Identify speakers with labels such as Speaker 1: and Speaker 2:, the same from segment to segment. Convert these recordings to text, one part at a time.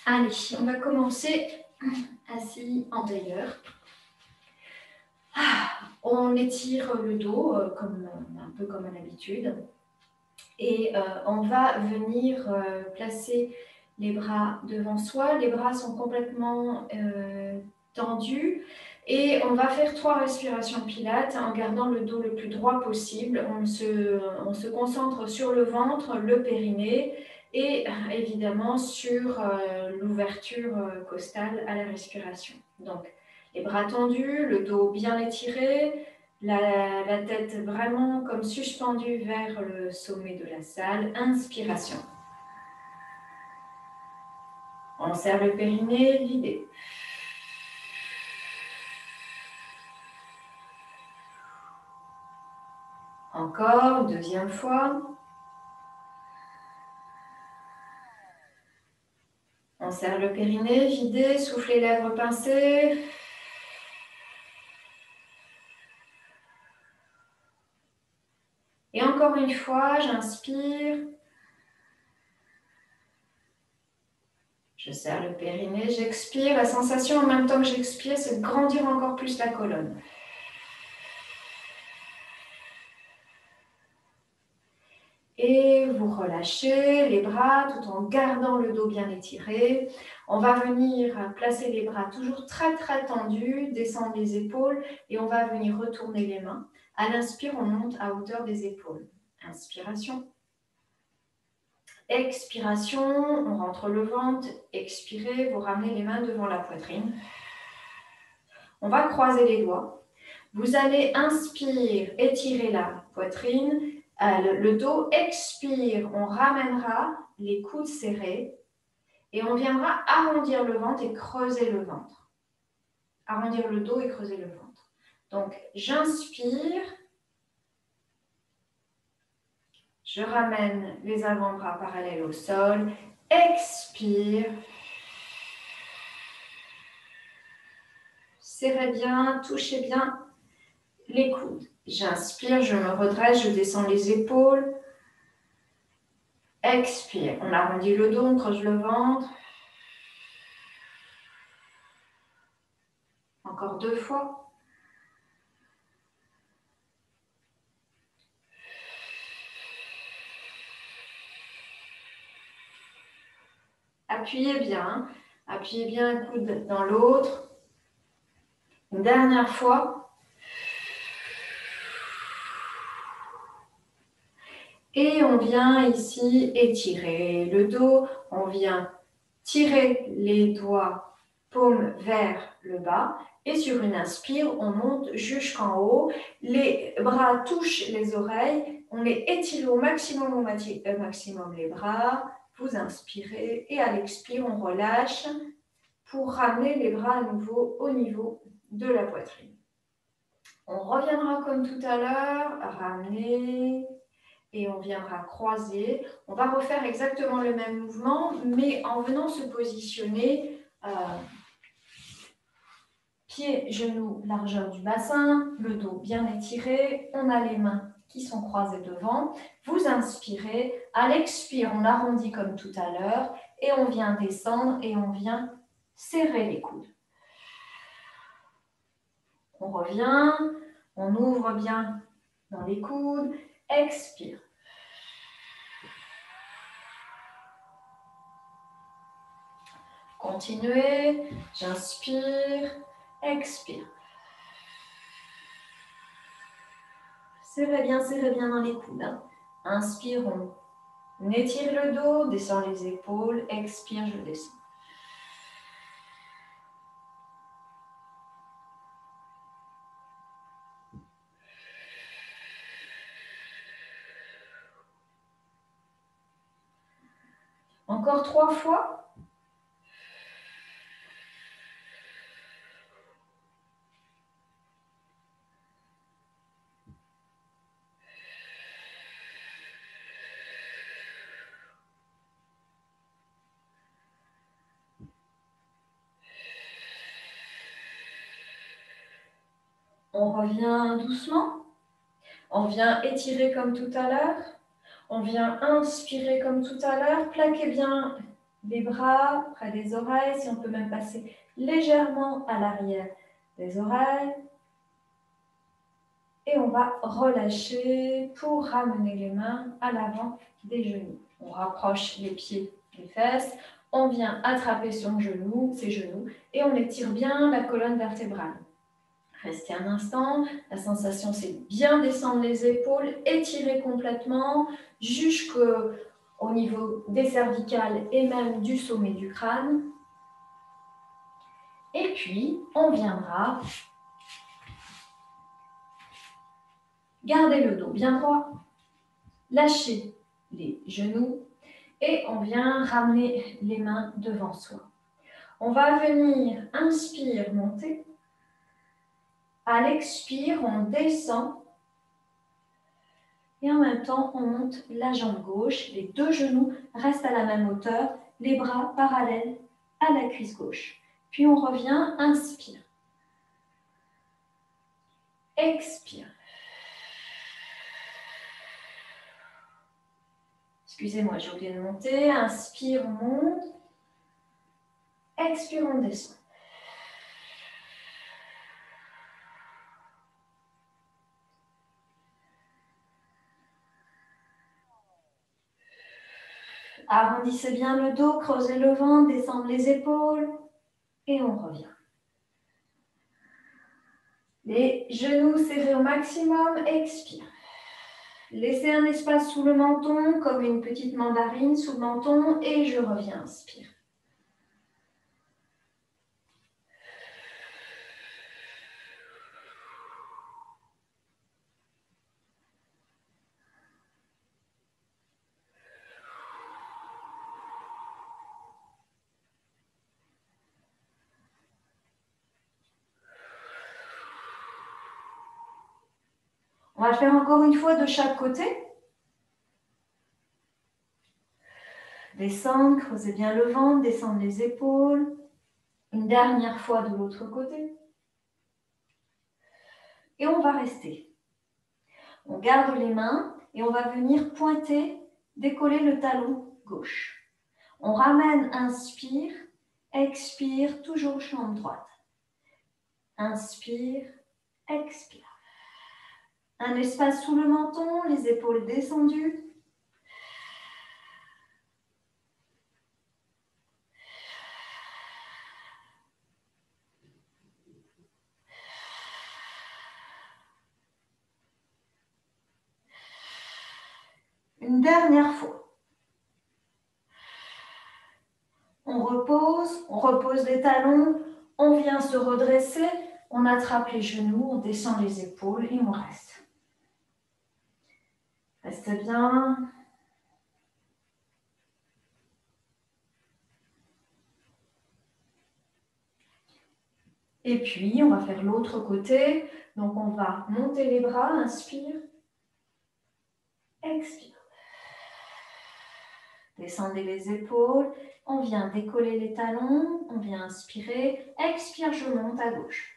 Speaker 1: Allez, on va commencer assis en tailleur. On étire le dos un peu comme à l'habitude. Et on va venir placer les bras devant soi. Les bras sont complètement tendus. Et on va faire 3 respirations pilates en gardant le dos le plus droit possible. On se concentre sur le ventre, le périnée et évidemment sur l'ouverture costale à la respiration. Donc, les bras tendus, le dos bien étiré, la tête vraiment comme suspendue vers le sommet de la salle. Inspiration. On serre le périnée, vidé. Encore, deuxième fois. On serre le périnée, vidé, souffle les lèvres pincées. Et encore une fois, j'inspire. Je serre le périnée, j'expire. La sensation en même temps que j'expire, c'est de grandir encore plus la colonne. Et vous relâchez les bras tout en gardant le dos bien étiré. On va venir placer les bras toujours très très tendus, descendre les épaules et on va venir retourner les mains. À l'inspire, on monte à hauteur des épaules. Inspiration. Expiration, on rentre le ventre. Expirez, vous ramenez les mains devant la poitrine. On va croiser les doigts. Vous allez inspire, étirer la poitrine. Le dos, expire, on ramènera les coudes serrés et on viendra arrondir le ventre et creuser le ventre. Arrondir le dos et creuser le ventre. Donc, j'inspire, je ramène les avant-bras parallèles au sol, expire, serrez bien, touchez bien les coudes. J'inspire, je me redresse, je descends les épaules. Expire, on arrondit le dos, on creuse le ventre. Encore 2 fois. Appuyez bien un coude dans l'autre. Une dernière fois. Et on vient ici étirer le dos. On vient tirer les doigts paumes vers le bas. Et sur une inspire, on monte jusqu'en haut. Les bras touchent les oreilles. On les étire au maximum les bras. Vous inspirez et à l'expire, on relâche pour ramener les bras à nouveau au niveau de la poitrine. On reviendra comme tout à l'heure, ramener et on viendra croiser. On va refaire exactement le même mouvement, mais en venant se positionner pieds, genoux, largeur du bassin, le dos bien étiré, on a les mains qui sont croisées devant. Vous inspirez, à l'expire, on arrondit comme tout à l'heure et on vient descendre et on vient serrer les coudes. On revient, on ouvre bien dans les coudes, expire. Continuez, j'inspire, expire. Serrez bien dans les coudes. Inspire, on étire le dos, descend les épaules, expire, je descends. Encore 3 fois. On revient doucement. On vient étirer comme tout à l'heure. On vient inspirer comme tout à l'heure. Plaquez bien les bras près des oreilles, si on peut même passer légèrement à l'arrière des oreilles. Et on va relâcher pour ramener les mains à l'avant des genoux. On rapproche les pieds des fesses, on vient attraper ses genoux, et on étire bien la colonne vertébrale. Restez un instant, la sensation c'est de bien descendre les épaules, étirer complètement jusqu'au niveau des cervicales et même du sommet du crâne. Et puis, on viendra garder le dos bien droit, lâcher les genoux et on vient ramener les mains devant soi. On va venir, inspire, monter. À l'expire, on descend. Et en même temps, on monte la jambe gauche. Les deux genoux restent à la même hauteur, les bras parallèles à la cuisse gauche. Puis on revient, inspire. Expire. Excusez-moi, j'ai oublié de monter. Inspire, on monte. Expire, on descend. Arrondissez bien le dos, creusez le ventre, descendez les épaules et on revient. Les genoux serrés au maximum, expire. Laissez un espace sous le menton, comme une petite mandarine sous le menton et je reviens, inspire. On va le faire encore une fois de chaque côté. Descendre, creusez bien le ventre, descendre les épaules. Une dernière fois de l'autre côté. Et on va rester. On garde les mains et on va venir pointer, décoller le talon gauche. On ramène, inspire, expire, toujours jambe droite. Inspire, expire. Un espace sous le menton, les épaules descendues. Une dernière fois. On repose les talons, on vient se redresser, on attrape les genoux, on descend les épaules et on reste. Restez bien. Et puis, on va faire l'autre côté. Donc, on va monter les bras, inspire, expire. Descendez les épaules, on vient décoller les talons, on vient inspirer, expire, je monte à gauche.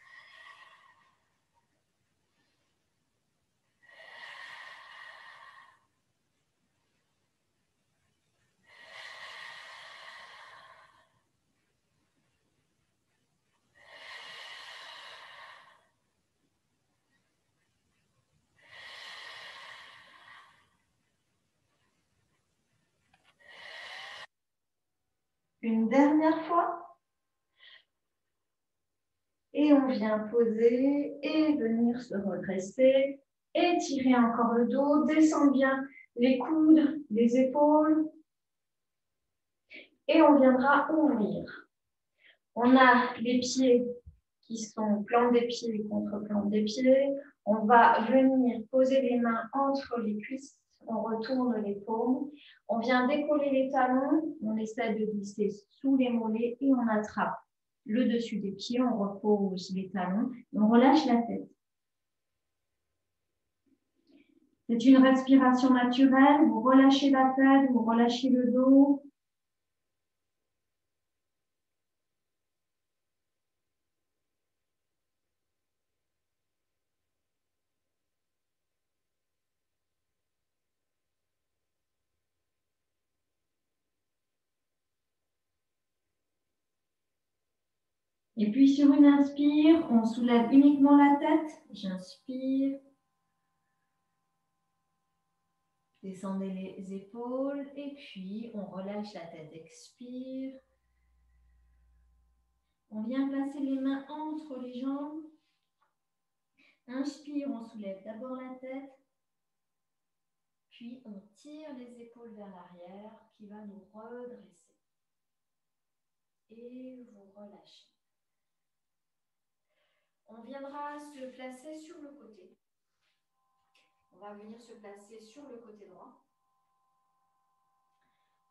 Speaker 1: Une dernière fois. Et on vient poser et venir se redresser. Étirer encore le dos, descendre bien les coudes, les épaules. Et on viendra ouvrir. On a les pieds qui sont plante des pieds contre plante des pieds. On va venir poser les mains entre les cuisses. On retourne les paumes. On vient décoller les talons. On essaie de glisser sous les mollets et on attrape le dessus des pieds. On repose les talons et on relâche la tête. C'est une respiration naturelle. Vous relâchez la tête, vous relâchez le dos. Et puis sur une inspire, on soulève uniquement la tête. J'inspire. Descendez les épaules et puis on relâche la tête. Expire. On vient placer les mains entre les jambes. Inspire, on soulève d'abord la tête. Puis on tire les épaules vers l'arrière qui va nous redresser. Et vous relâchez. On viendra se placer sur le côté. On va venir se placer sur le côté droit.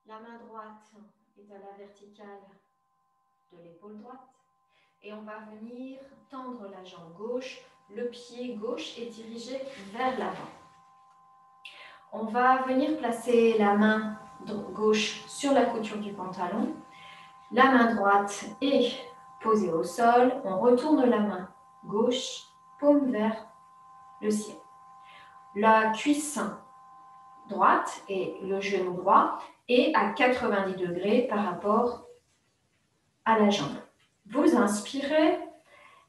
Speaker 1: La main droite est à la verticale de l'épaule droite. Et on va venir tendre la jambe gauche. Le pied gauche est dirigé vers l'avant. On va venir placer la main gauche sur la couture du pantalon. La main droite est posée au sol. On retourne la main gauche, paume vers le ciel. La cuisse droite et le genou droit est à 90 degrés par rapport à la jambe. Vous inspirez,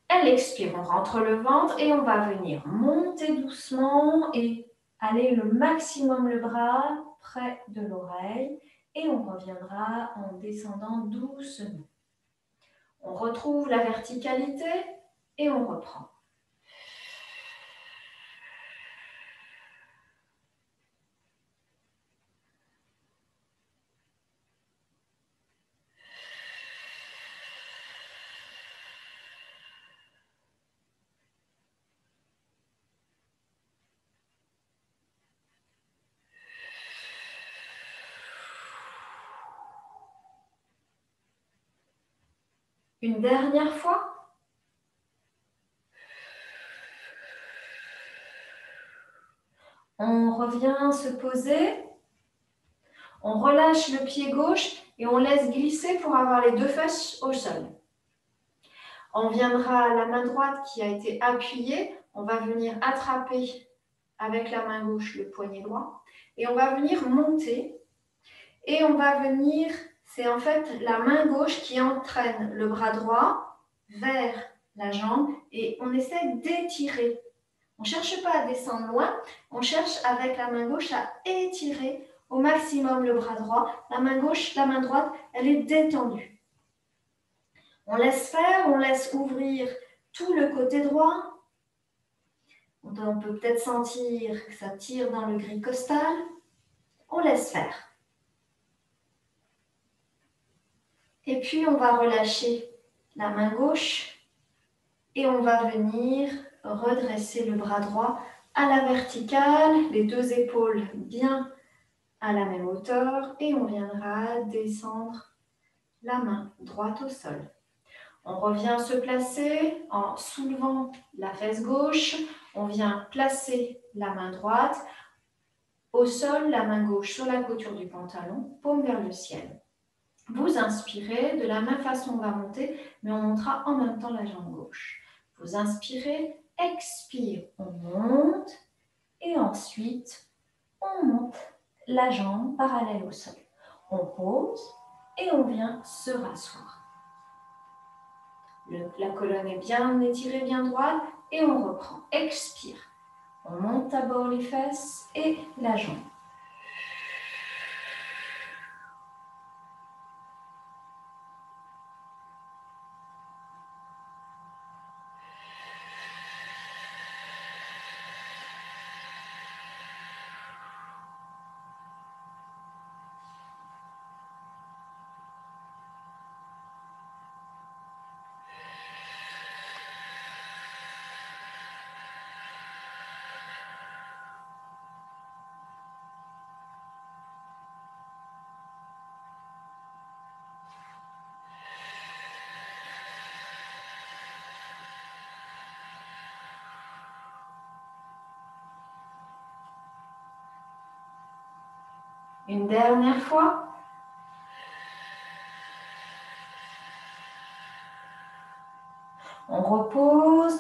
Speaker 1: elle expire, on rentre le ventre et on va venir monter doucement et aller le maximum le bras près de l'oreille et on reviendra en descendant doucement. On retrouve la verticalité et on reprend. Une dernière fois. On revient se poser. On relâche le pied gauche et on laisse glisser pour avoir les deux fesses au sol. On viendra à la main droite qui a été appuyée. On va venir attraper avec la main gauche le poignet droit. Et on va venir monter. Et on va venir, c'est en fait la main gauche qui entraîne le bras droit vers la jambe. Et on essaie d'étirer. On ne cherche pas à descendre loin. On cherche avec la main gauche à étirer au maximum le bras droit. La main gauche, la main droite, elle est détendue. On laisse faire, on laisse ouvrir tout le côté droit. On peut peut-être sentir que ça tire dans le gris costal. On laisse faire. Et puis, on va relâcher la main gauche et on va venir redresser le bras droit à la verticale, les deux épaules bien à la même hauteur et on viendra descendre la main droite au sol. On revient se placer en soulevant la fesse gauche. On vient placer la main droite au sol, la main gauche sur la couture du pantalon, paume vers le ciel. Vous inspirez, de la même façon on va monter, mais on montera en même temps la jambe gauche. Vous inspirez, expire, on monte et ensuite on monte la jambe parallèle au sol. On pose et on vient se rasseoir. La colonne est bien étirée, bien droite et on reprend. Expire. On monte d'abord les fesses et la jambe. Une dernière fois. On repose.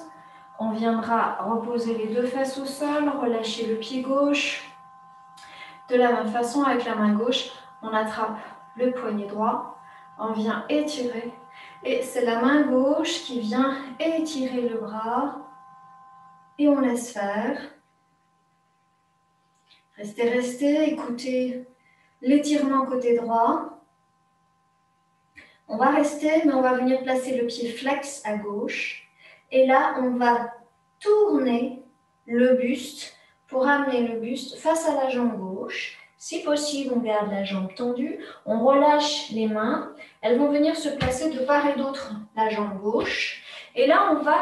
Speaker 1: On viendra reposer les deux fesses au sol, relâcher le pied gauche. De la même façon, avec la main gauche, on attrape le poignet droit. On vient étirer. Et c'est la main gauche qui vient étirer le bras. Et on laisse faire. Restez, restez, écoutez l'étirement côté droit. On va rester, mais on va venir placer le pied flex à gauche. Et là, on va tourner le buste pour amener le buste face à la jambe gauche. Si possible, on garde la jambe tendue. On relâche les mains. Elles vont venir se placer de part et d'autre la jambe gauche. Et là, on va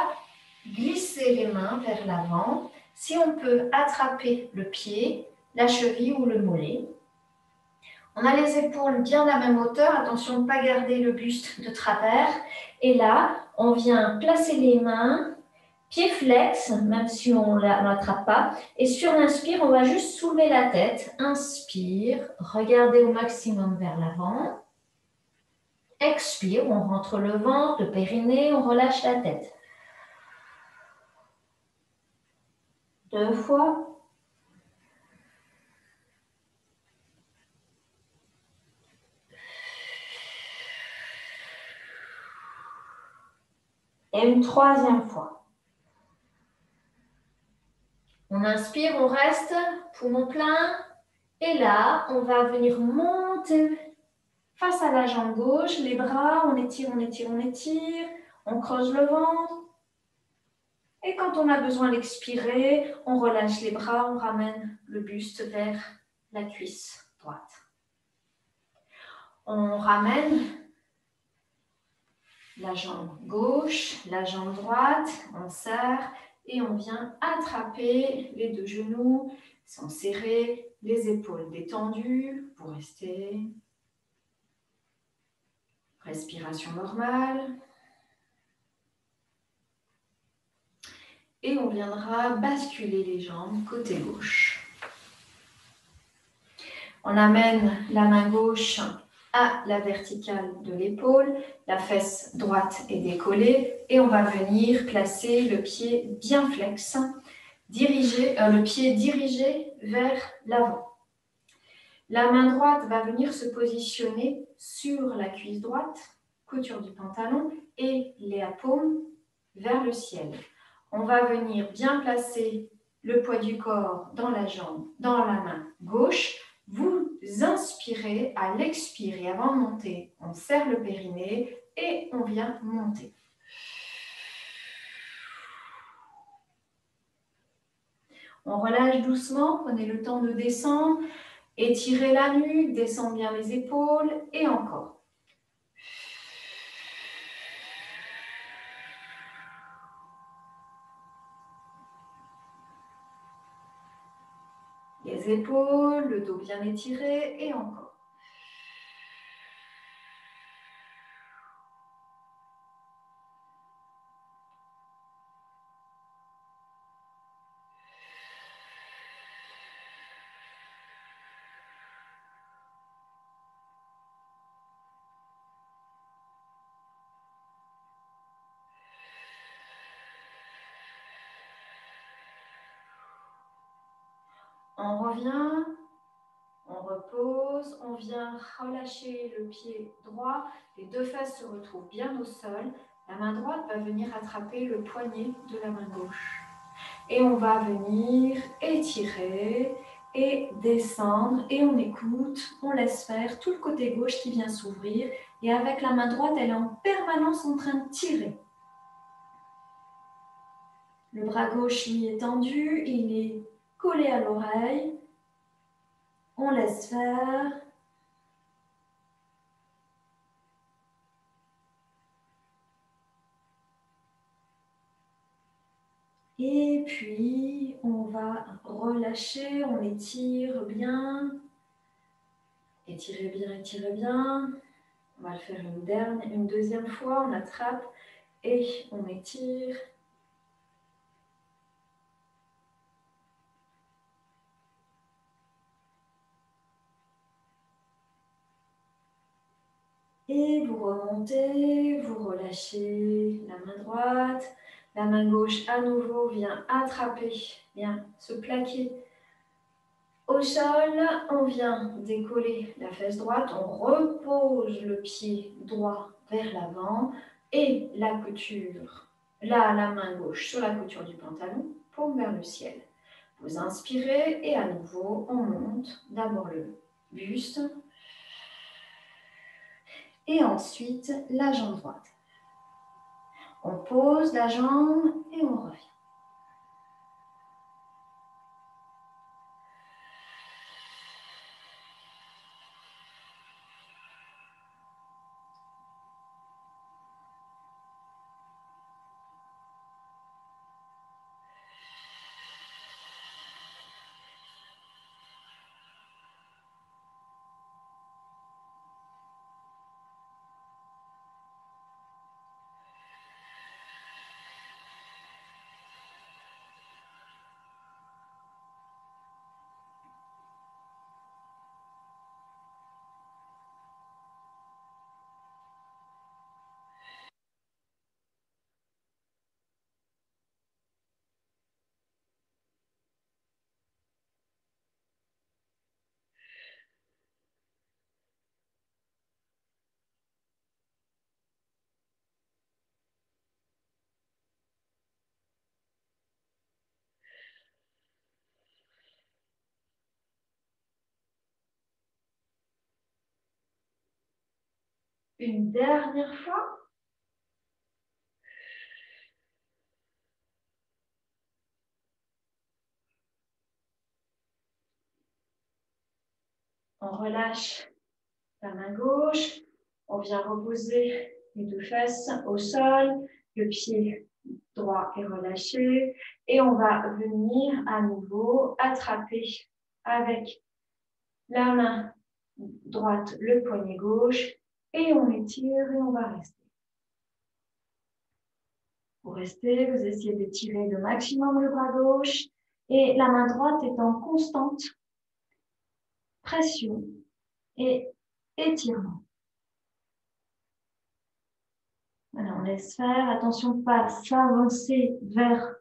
Speaker 1: glisser les mains vers l'avant. Si on peut attraper le pied, la cheville ou le mollet. On a les épaules bien à la même hauteur. Attention de ne pas garder le buste de travers. Et là, on vient placer les mains, pied flex, même si on ne l'attrape pas. Et sur l'inspire, on va juste soulever la tête. Inspire, regardez au maximum vers l'avant. Expire, on rentre le ventre, le périnée, on relâche la tête. 2 fois. Et une 3e fois. On inspire, on reste, poumon plein. Et là, on va venir monter face à la jambe gauche, les bras, on étire, on étire, on étire. On creuse le ventre. Et quand on a besoin d'expirer, on relâche les bras, on ramène le buste vers la cuisse droite. On ramène la jambe gauche, la jambe droite, on serre et on vient attraper les 2 genoux, ils sont serrés, les épaules détendues pour rester. Respiration normale. Et on viendra basculer les jambes côté gauche. On amène la main gauche à la verticale de l'épaule, la fesse droite est décollée et on va venir placer le pied bien flex, le pied dirigé vers l'avant. La main droite va venir se positionner sur la cuisse droite, couture du pantalon et les paumes vers le ciel. On va venir bien placer le poids du corps dans la jambe, dans la main gauche. Vous inspirez, à l'expire et avant de monter, on serre le périnée et on vient monter. On relâche doucement, prenez le temps de descendre, étirez la nuque, descendez bien les épaules et encore. Les épaules, le dos bien étiré et encore. On revient, on repose, on vient relâcher le pied droit, les 2 fesses se retrouvent bien au sol. La main droite va venir attraper le poignet de la main gauche. Et on va venir étirer et descendre et on écoute, on laisse faire tout le côté gauche qui vient s'ouvrir et avec la main droite, elle est en permanence en train de tirer. Le bras gauche, lui, est tendu, il est collé à l'oreille. On laisse faire. Et puis, on va relâcher, on étire bien. Étirez bien, étirez bien. On va le faire une 2e fois, on attrape et on étire. Et vous remontez, vous relâchez la main droite. La main gauche à nouveau vient attraper, vient se plaquer au sol, on vient décoller la fesse droite, on repose le pied droit vers l'avant et la couture, la main gauche sur la couture du pantalon, paume vers le ciel. Vous inspirez et à nouveau, on monte d'abord le buste et ensuite la jambe droite. On pose la jambe et on revient. Une dernière fois. On relâche la main gauche. On vient reposer les deux fesses au sol. Le pied droit est relâché. Et on va venir à nouveau attraper avec la main droite le poignet gauche. Et on étire et on va rester. Vous restez, vous essayez d'étirer le maximum le bras gauche. Et la main droite est en constante pression et étirement. Alors, on laisse faire. Attention de ne pas s'avancer vers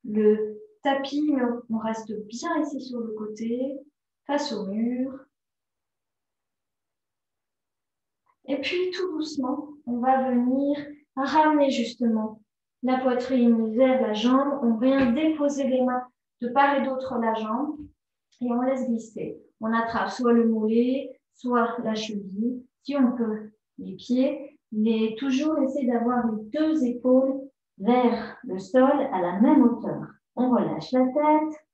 Speaker 1: le tapis, mais on reste bien ici sur le côté, face au mur. Et puis, tout doucement, on va venir ramener justement la poitrine vers la jambe. On vient déposer les mains de part et d'autre la jambe et on laisse glisser. On attrape soit le mollet, soit la cheville. Si on peut, les pieds. Mais toujours essayer d'avoir les deux épaules vers le sol à la même hauteur. On relâche la tête.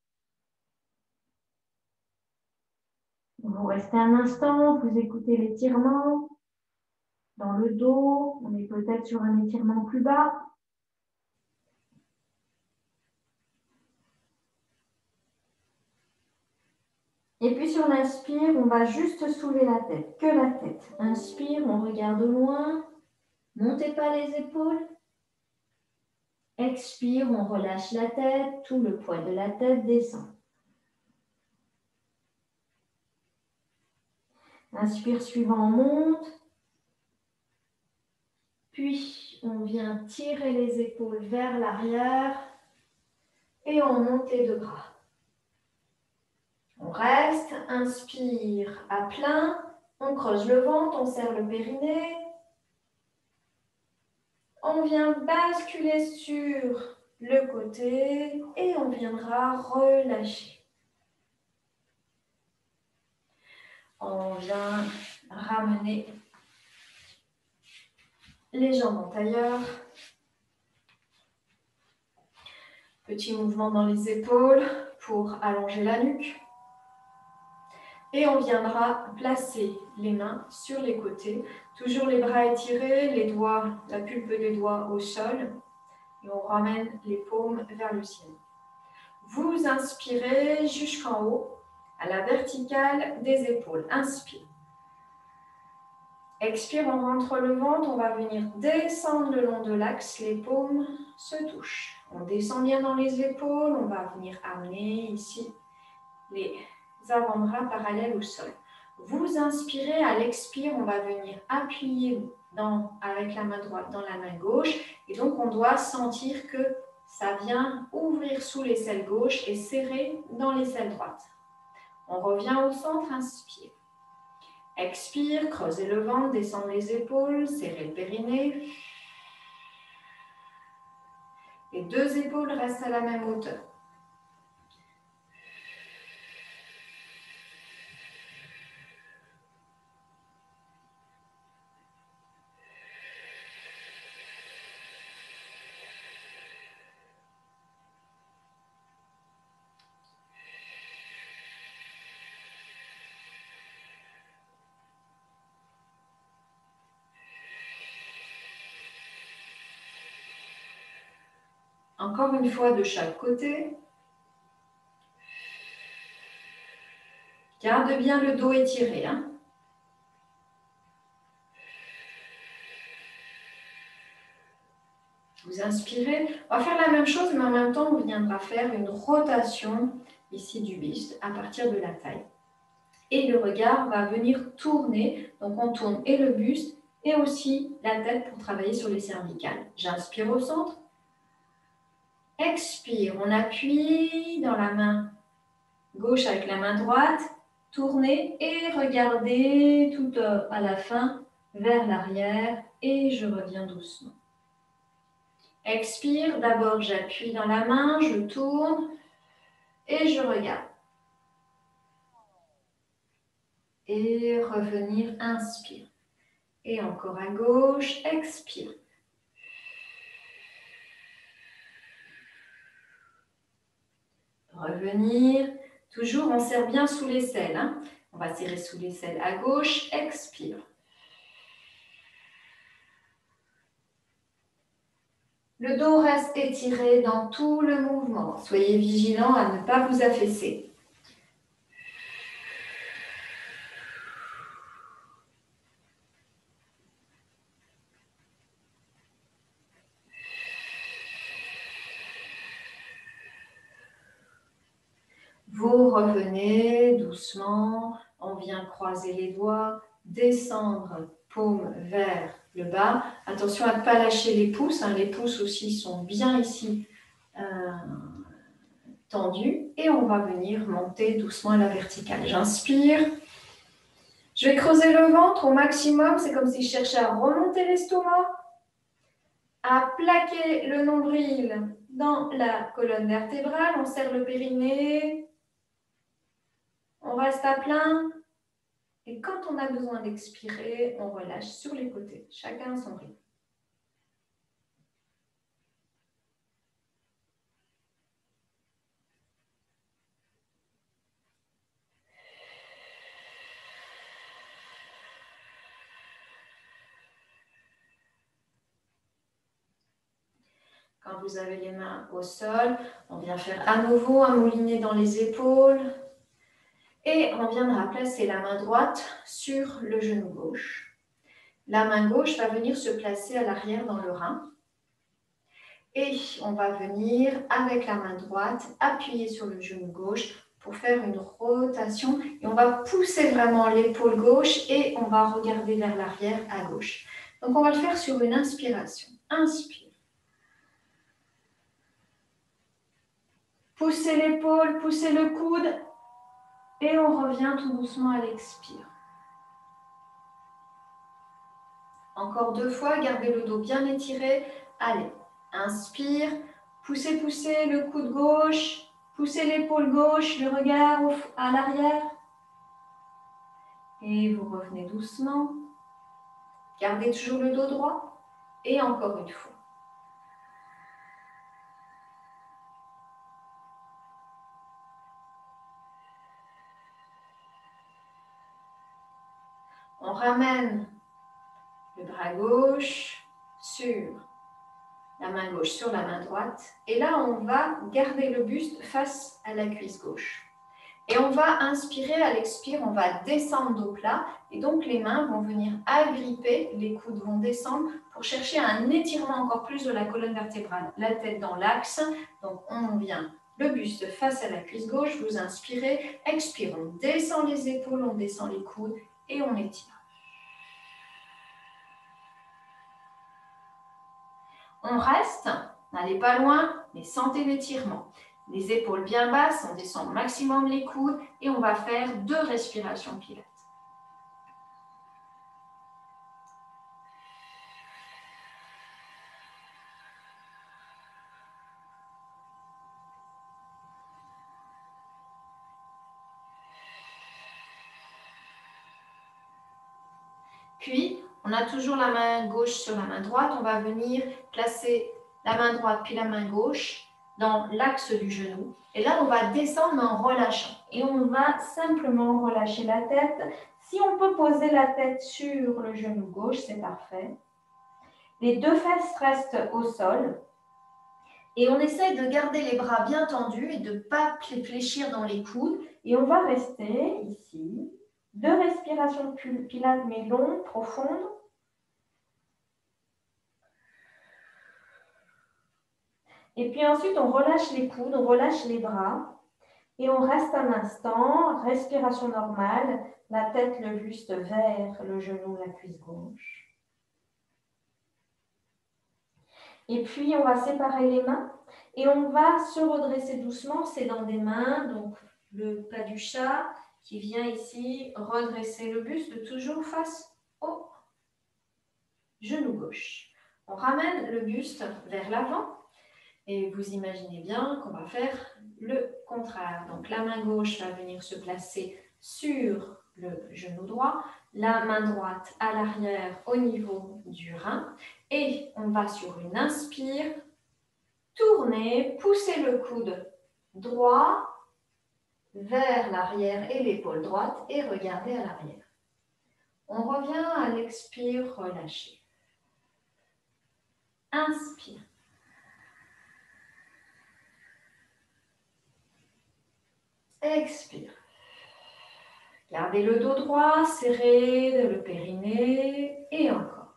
Speaker 1: Vous restez un instant, vous écoutez l'étirement dans le dos. On est peut-être sur un étirement plus bas. Et puis sur l'inspire, on va juste soulever la tête, que la tête. Inspire, on regarde loin. Montez pas les épaules. Expire, on relâche la tête, tout le poids de la tête descend. Inspire suivant, on monte. Puis, on vient tirer les épaules vers l'arrière et on monte les deux bras. On reste, inspire à plein, on creuse le ventre, on serre le périnée. On vient basculer sur le côté et on viendra relâcher. On vient ramener les jambes en tailleur. Petit mouvement dans les épaules pour allonger la nuque. Et on viendra placer les mains sur les côtés. Toujours les bras étirés, les doigts, la pulpe des doigts au sol. Et on ramène les paumes vers le ciel. Vous inspirez jusqu'en haut, à la verticale des épaules. Inspire. Expire, on rentre le ventre, on va venir descendre le long de l'axe, les paumes se touchent. On descend bien dans les épaules, on va venir amener ici les avant-bras parallèles au sol. Vous inspirez, à l'expire, on va venir appuyer avec la main droite dans la main gauche. Et donc, on doit sentir que ça vient ouvrir sous l'aisselle gauche et serrer dans l'aisselle droite. On revient au centre, inspire. Expire, creusez le ventre, descendez les épaules, serrez le périnée. Les deux épaules restent à la même hauteur. Encore une fois de chaque côté. Garde bien le dos étiré. Vous inspirez. On va faire la même chose, mais en même temps, on viendra faire une rotation ici du buste à partir de la taille. Et le regard va venir tourner. Donc, on tourne et le buste et aussi la tête pour travailler sur les cervicales. J'inspire au centre. Expire. On appuie dans la main gauche avec la main droite. Tournez et regardez tout à la fin vers l'arrière. Et je reviens doucement. Expire, d'abord j'appuie dans la main, je tourne et je regarde. Et revenir, inspire. Et encore à gauche, expire. Revenir, toujours on serre bien sous l'aisselle. On va serrer sous l'aisselle à gauche, expire. Le dos reste étiré dans tout le mouvement. Soyez vigilant à ne pas vous affaisser. Vous revenez doucement, on vient croiser les doigts, descendre paume vers le bas. Attention à ne pas lâcher les pouces, les pouces aussi sont bien ici tendus. Et on va venir monter doucement à la verticale. J'inspire. Je vais creuser le ventre au maximum, c'est comme si je cherchais à remonter l'estomac, à plaquer le nombril dans la colonne vertébrale. On serre le périnée. On reste à plein. Et quand on a besoin d'expirer, on relâche sur les côtés. Chacun à son rythme. Quand vous avez les mains au sol, on vient faire à nouveau un moulinet dans les épaules. Et on viendra placer la main droite sur le genou gauche. La main gauche va venir se placer à l'arrière dans le rein. Et on va venir, avec la main droite, appuyer sur le genou gauche pour faire une rotation. Et on va pousser vraiment l'épaule gauche et on va regarder vers l'arrière à gauche. Donc on va le faire sur une inspiration. Inspire. Poussez l'épaule, poussez le coude. Et on revient tout doucement à l'expire. Encore 2 fois, gardez le dos bien étiré. Allez, inspire, poussez, poussez le coude gauche, poussez l'épaule gauche, le regard à l'arrière. Et vous revenez doucement. Gardez toujours le dos droit. Et encore une fois. On ramène le bras gauche sur la main gauche sur la main droite. Et là, on va garder le buste face à la cuisse gauche. Et on va inspirer, à l'expire, on va descendre dos plat. Et donc, les mains vont venir agripper, les coudes vont descendre pour chercher un étirement encore plus de la colonne vertébrale. La tête dans l'axe, donc on vient le buste face à la cuisse gauche. Vous inspirez, expire, on descend les épaules, on descend les coudes et on étire. On reste, n'allez pas loin, mais sentez l'étirement. Les épaules bien basses, on descend maximum les coudes et on va faire 2 respirations pilates. Puis, on a toujours la main gauche sur la main droite. On va venir placer la main droite puis la main gauche dans l'axe du genou. Et là, on va descendre en relâchant. Et on va simplement relâcher la tête. Si on peut poser la tête sur le genou gauche, c'est parfait. Les 2 fesses restent au sol. Et on essaye de garder les bras bien tendus et de ne pas fléchir dans les coudes. Et on va rester ici. 2 respirations pilates mais longues, profondes. Et puis ensuite, on relâche les coudes, on relâche les bras. Et on reste un instant, respiration normale, la tête, le buste vers le genou, la cuisse gauche. Et puis, on va séparer les mains et on va se redresser doucement, c'est dans des mains, donc le pas du chat qui vient ici redresser le buste toujours face au genou gauche. On ramène le buste vers l'avant. Et vous imaginez bien qu'on va faire le contraire. Donc la main gauche va venir se placer sur le genou droit, la main droite à l'arrière au niveau du rein. Et on va sur une inspire, tourner, pousser le coude droit vers l'arrière et l'épaule droite et regarder à l'arrière. On revient à l'expire, relâcher. Inspire. Expire. Gardez le dos droit, serrez le périnée et encore.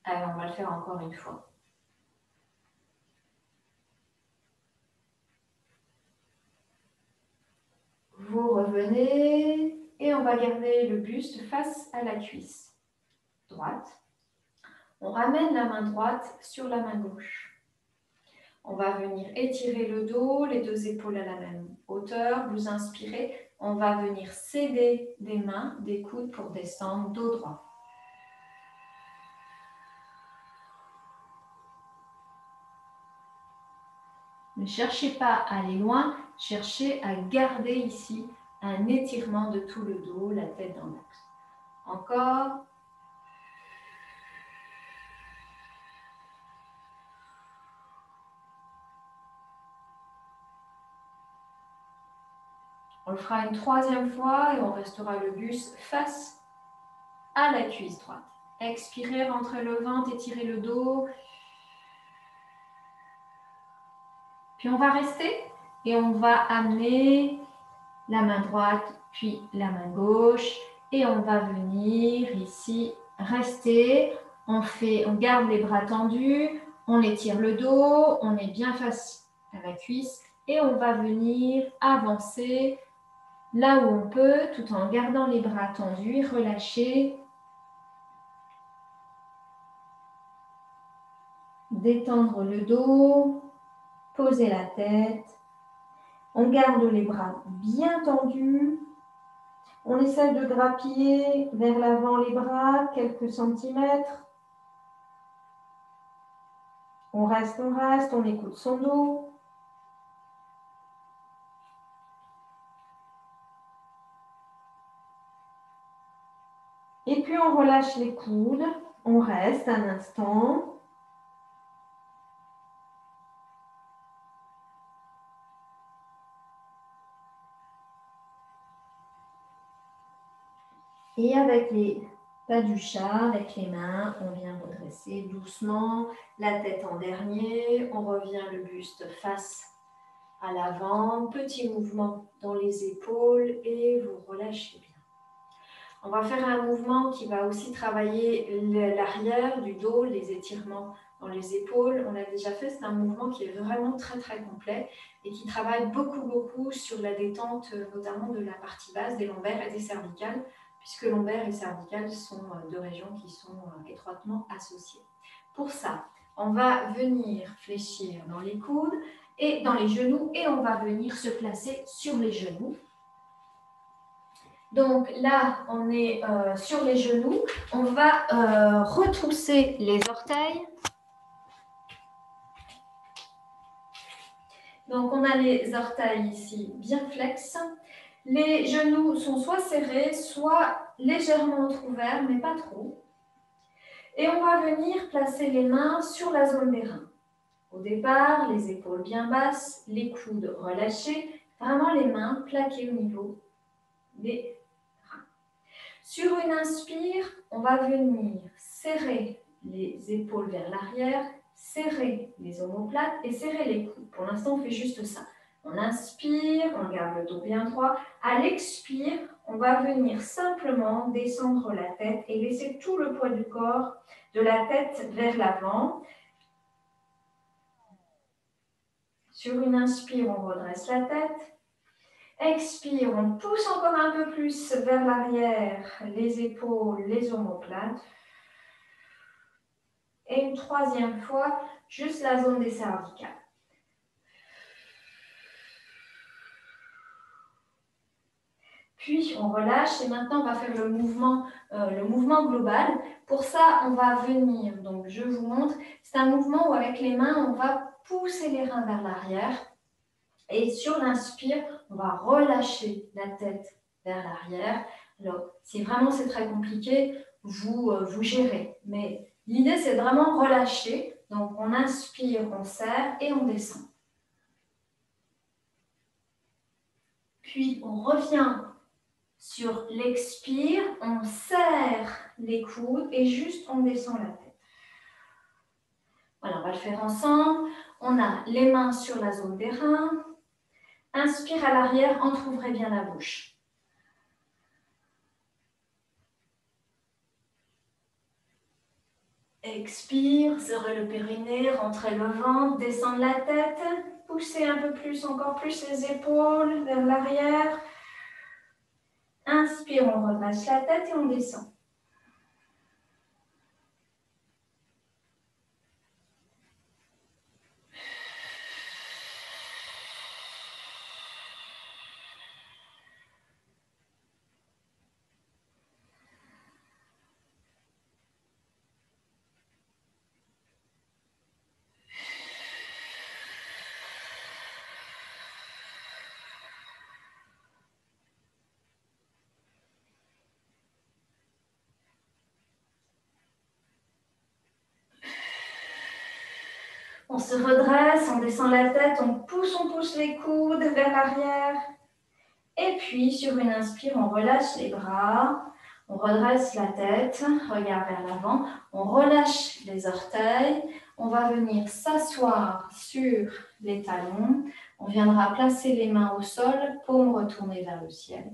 Speaker 1: Allez, on va le faire encore une fois. Vous revenez et on va garder le buste face à la cuisse droite. On ramène la main droite sur la main gauche. On va venir étirer le dos, les 2 épaules à la même hauteur. Vous inspirez. On va venir céder des mains, des coudes pour descendre, dos droit. Ne cherchez pas à aller loin, cherchez à garder ici un étirement de tout le dos, la tête dans l'axe. Encore. On le fera une 3e fois et on restera le buste face à la cuisse droite. Expirez, rentrez le ventre, étirez le dos. Puis on va rester et on va amener la main droite puis la main gauche et on va venir ici rester. On garde les bras tendus, on étire le dos, on est bien face à la cuisse et on va venir avancer là où on peut, tout en gardant les bras tendus, relâcher. Détendre le dos, poser la tête. On garde les bras bien tendus. On essaie de grappiller vers l'avant les bras, quelques centimètres. On reste, on écoute son dos. Et puis on relâche les coudes, on reste un instant. Et avec les pas du chat, avec les mains, on vient redresser doucement, la tête en dernier, on revient le buste face à l'avant, petit mouvement dans les épaules et vous relâchez bien. On va faire un mouvement qui va aussi travailler l'arrière du dos, les étirements dans les épaules. On l'a déjà fait, c'est un mouvement qui est vraiment très très complet et qui travaille beaucoup sur la détente, notamment de la partie basse, des lombaires et des cervicales, puisque lombaires et cervicales sont deux régions qui sont étroitement associées. Pour ça, on va venir fléchir dans les coudes et dans les genoux et on va venir se placer sur les genoux. Donc là, on est sur les genoux. On va retrousser les orteils. Donc on a les orteils ici bien flex. Les genoux sont soit serrés, soit légèrement entrouverts, mais pas trop. Et on va venir placer les mains sur la zone des reins. Au départ, les épaules bien basses, les coudes relâchés, vraiment les mains plaquées au niveau des reins. Sur une inspire, on va venir serrer les épaules vers l'arrière, serrer les omoplates et serrer les coudes. Pour l'instant, on fait juste ça. On inspire, on garde le dos bien droit. À l'expire, on va venir simplement descendre la tête et laisser tout le poids du corps de la tête vers l'avant. Sur une inspire, on redresse la tête. Expire, on pousse encore un peu plus vers l'arrière, les épaules, les omoplates. Et une troisième fois, juste la zone des cervicales. Puis on relâche et maintenant on va faire le mouvement global. Pour ça, on va venir, donc je vous montre, c'est un mouvement où avec les mains, on va pousser les reins vers l'arrière. Et sur l'inspire, on va relâcher la tête vers l'arrière. Alors, si vraiment c'est très compliqué, vous gérez. Mais l'idée, c'est vraiment relâcher. Donc, on inspire, on serre et on descend. Puis, on revient sur l'expire, on serre les coudes et juste on descend la tête. Voilà, on va le faire ensemble. On a les mains sur la zone des reins. Inspire à l'arrière, entrouvrez bien la bouche. Expire, serrez le périnée, rentrez le ventre, descendez la tête, poussez un peu plus, encore plus les épaules vers l'arrière. Inspire, on redresse la tête et on descend. On se redresse, on descend la tête, on pousse les coudes vers l'arrière. Et puis, sur une inspire, on relâche les bras, on redresse la tête, regard vers l'avant, on relâche les orteils, on va venir s'asseoir sur les talons, on viendra placer les mains au sol, paumes retournées vers le ciel.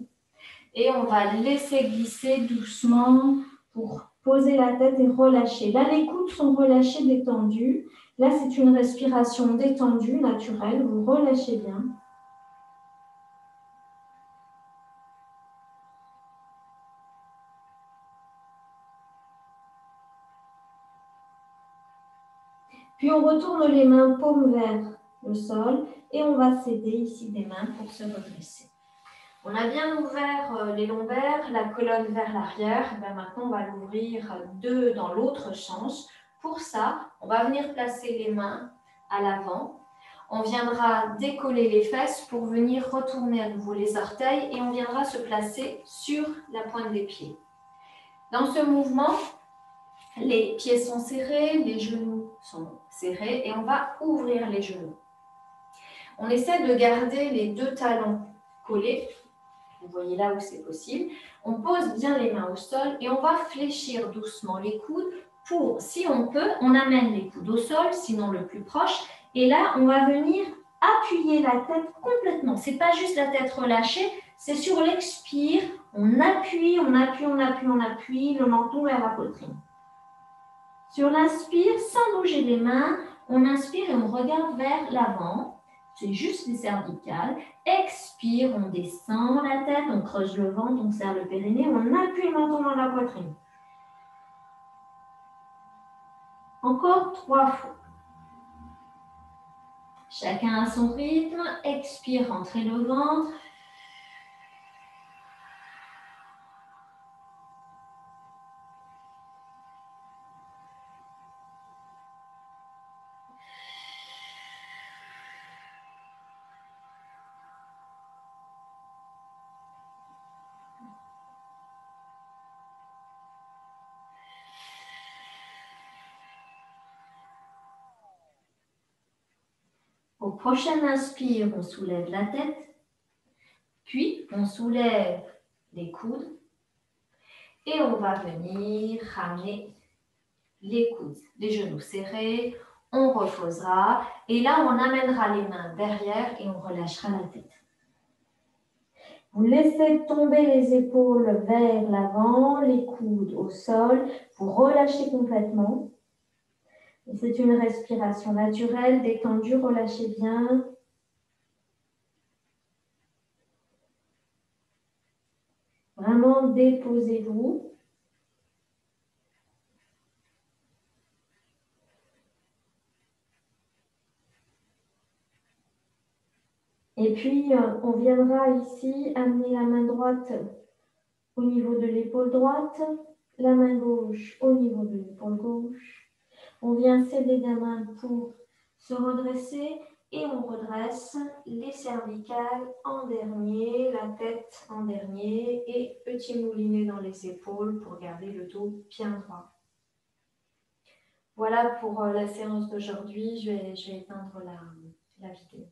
Speaker 1: Et on va laisser glisser doucement pour poser la tête et relâcher. Là, les coudes sont relâchés, détendus. Là, c'est une respiration détendue, naturelle. Vous relâchez bien. Puis, on retourne les mains paumes vers le sol et on va s'aider ici des mains pour se redresser. On a bien ouvert les lombaires, la colonne vers l'arrière. Maintenant, on va l'ouvrir dans l'autre sens. Pour ça, on va venir placer les mains à l'avant. On viendra décoller les fesses pour venir retourner à nouveau les orteils et on viendra se placer sur la pointe des pieds. Dans ce mouvement, les pieds sont serrés, les genoux sont serrés et on va ouvrir les genoux. On essaie de garder les deux talons collés. Vous voyez là où c'est possible. On pose bien les mains au sol et on va fléchir doucement les coudes pour, si on peut, on amène les coudes au sol, sinon le plus proche. Et là, on va venir appuyer la tête complètement. Ce n'est pas juste la tête relâchée, c'est sur l'expire. On appuie, le menton vers la poitrine.
Speaker 2: Sur l'inspire, sans bouger les mains, on inspire et on regarde vers l'avant. C'est juste les cervicales. Expire, on descend la tête, on creuse le ventre, on serre le périnée, on appuie le menton dans la poitrine. Encore 3 fois. Chacun à son rythme. Expire, rentrez le ventre. Au prochain inspire, on soulève la tête. Puis, on soulève les coudes. Et on va venir ramener les coudes, les genoux serrés. On reposera. Et là, on amènera les mains derrière et on relâchera la tête. Vous laissez tomber les épaules vers l'avant, les coudes au sol. Vous relâchez complètement. C'est une respiration naturelle, détendue, relâchez bien. Vraiment, déposez-vous. Et puis, on viendra ici amener la main droite au niveau de l'épaule droite, la main gauche au niveau de l'épaule gauche. On vient serrer les mains pour se redresser et on redresse les cervicales en dernier, la tête en dernier et petit moulinet dans les épaules pour garder le dos bien droit. Voilà pour la séance d'aujourd'hui. Je vais éteindre la vidéo.